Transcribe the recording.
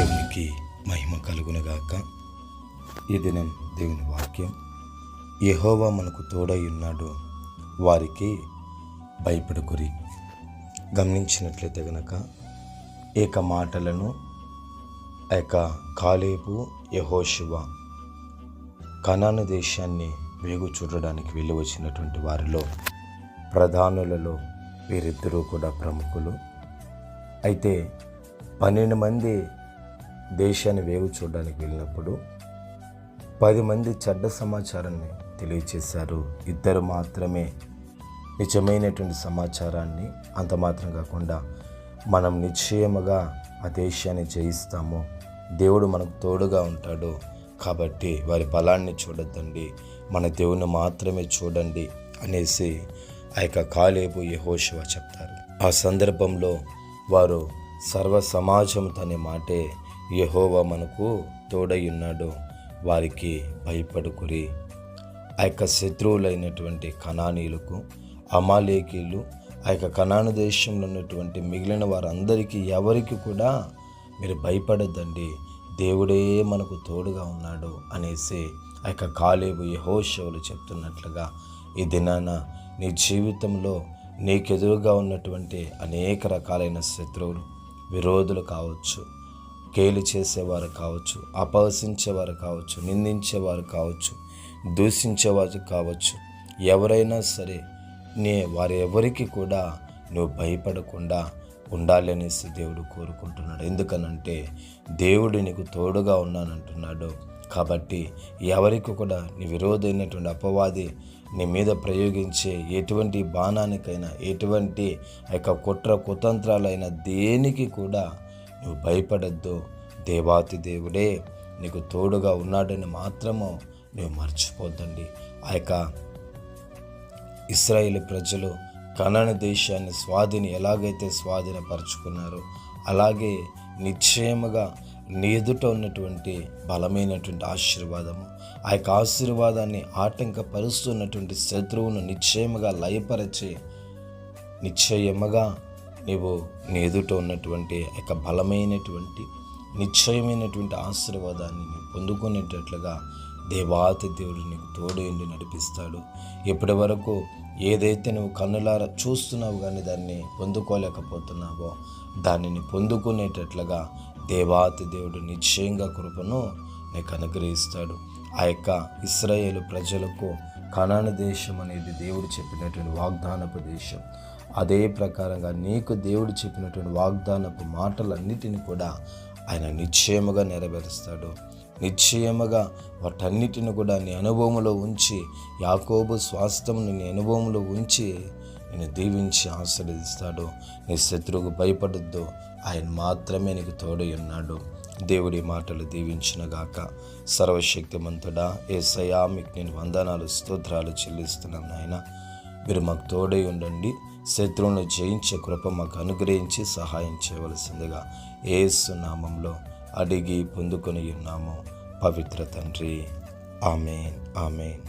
దేవునికి మహిమ కలుగునగాక. ఈ దినం దేవుని వాక్యం, యెహోవా మనకు తోడై ఉన్నాడు, వారికి భయపడకురి. గమనించినట్లయితే గనక ఏక మాటలను కాలేబు యెహోషువ కనాను దేశాన్ని వేగు చూడడానికి వెళ్ళి వచ్చినటువంటి వారిలో ప్రధానులలో వీరిద్దరూ కూడా ప్రముఖులు. అయితే 12 మంది దేశాన్ని వేగు చూడడానికి వెళ్ళినప్పుడు 10 మంది చెడ్డ సమాచారాన్ని తెలియచేశారు. 2 మాత్రమే నిజమైనటువంటి సమాచారాన్ని, అంత మాత్రం కాకుండా మనం నిశ్చయముగా ఆ దేశాన్ని జయిస్తాము, దేవుడు మనకు తోడుగా ఉంటాడు, కాబట్టి వారి బలాన్ని చూడొద్దండి, మన దేవుని మాత్రమే చూడండి అనేసి కాలేబు యెహోషువ చెప్తారు. ఆ సందర్భంలో వారు సర్వ సమాజంతో అనే మాటే, యెహోవా మనకు తోడై ఉన్నాడు, వారికి భయపడుకురి. శత్రువులైనటువంటి కనానీయులకు, అమాలేకీలు, కనాను దేశంలో ఉన్నటువంటి మిగిలిన వారందరికీ ఎవరికి కూడా మీరు భయపడొద్దండి, దేవుడే మనకు తోడుగా ఉన్నాడు అనేసి కాలేబు యెహోషువలు చెప్తున్నట్లుగా ఈ దినాన నీ జీవితంలో నీకెదురుగా ఉన్నటువంటి అనేక రకాలైన శత్రువులు, విరోధులు కావచ్చు, కేలి చేసేవారు కావచ్చు, అపహసించేవారు కావచ్చు, నిందించేవారు కావచ్చు, దూషించేవారు కావచ్చు, ఎవరైనా సరే వారు ఎవరికి కూడా నువ్వు భయపడకుండా ఉండాలి అనేసి దేవుడు కోరుకుంటున్నాడు. ఎందుకనంటే దేవుడు నీకు తోడుగా ఉన్నానంటున్నాడు. కాబట్టి ఎవరికి కూడా నీ విరోధమైనటువంటి అపవాది నీ మీద ప్రయోగించే ఎటువంటి బాణానికైనా, ఎటువంటి కుట్ర కుతంత్రాలైనా దేనికి కూడా నువ్వు భయపడద్దు. దేవాతి దేవుడే నీకు తోడుగా ఉన్నాడని మాత్రము నువ్వు మర్చిపోద్దండి. ఇశ్రాయేలు ప్రజలు కనాను దేశాన్ని ఎలాగైతే స్వాధీనపరుచుకున్నారో, అలాగే నిశ్చయముగా నీ ఎదుట ఉన్నటువంటి బలమైనటువంటి ఆశీర్వాదము, ఆశీర్వాదాన్ని ఆటంకపరుస్తున్నటువంటి శత్రువును నిశ్చయముగా లయపరచి, నిశ్చయముగా నీవు నీ ఎదుట ఉన్నటువంటి బలమైనటువంటి నిశ్చయమైనటువంటి ఆశీర్వాదాన్ని పొందుకునేటట్లుగా దేవాతి దేవుడు నీకు తోడు ఉండి నడిపిస్తాడు. ఇప్పటి వరకు ఏదైతే నువ్వు కన్నులారా చూస్తున్నావు కానీ దాన్ని పొందుకోలేకపోతున్నావో, దానిని పొందుకునేటట్లుగా దేవాతి దేవుడు నిశ్చయంగా కృపను నీకు అనుగ్రహిస్తాడు. ఇశ్రాయేలు ప్రజలకు కనాను దేశం అనేది దేవుడు చెప్పినటువంటి వాగ్దానపు దేశం. అదే ప్రకారంగా నీకు దేవుడు చెప్పినటువంటి వాగ్దానపు మాటలన్నిటిని కూడా ఆయన నిశ్చయముగా నెరవేరుస్తాడు. నిశ్చయముగా వాటన్నిటిని కూడా నీ అనుభవంలో ఉంచి, యాకోబు స్వాస్థ్యమును నీ అనుభవంలో ఉంచి నేను దీవించి ఆశీర్వదిస్తాడు. నీ శత్రువుకు భయపడొద్దు, ఆయన మాత్రమే నీకు తోడై ఉన్నాడు. దేవుడి మాటలు దీవించునుగాక. సర్వశక్తిమంతుడా యేసయ్యా, మీకు నేను వందనాలు స్తోత్రాలు చెల్లిస్తున్నాను నాయన. మీరు మాకు తోడై ఉండండి, శత్రువులను జయించే కృప మాకు అనుగ్రహించి సహాయం చేయవలసిందిగా యేసు నామంలో అడిగి పొందుకొని ఉన్నాము పవిత్ర తండ్రి. ఆమేన్, ఆమేన్.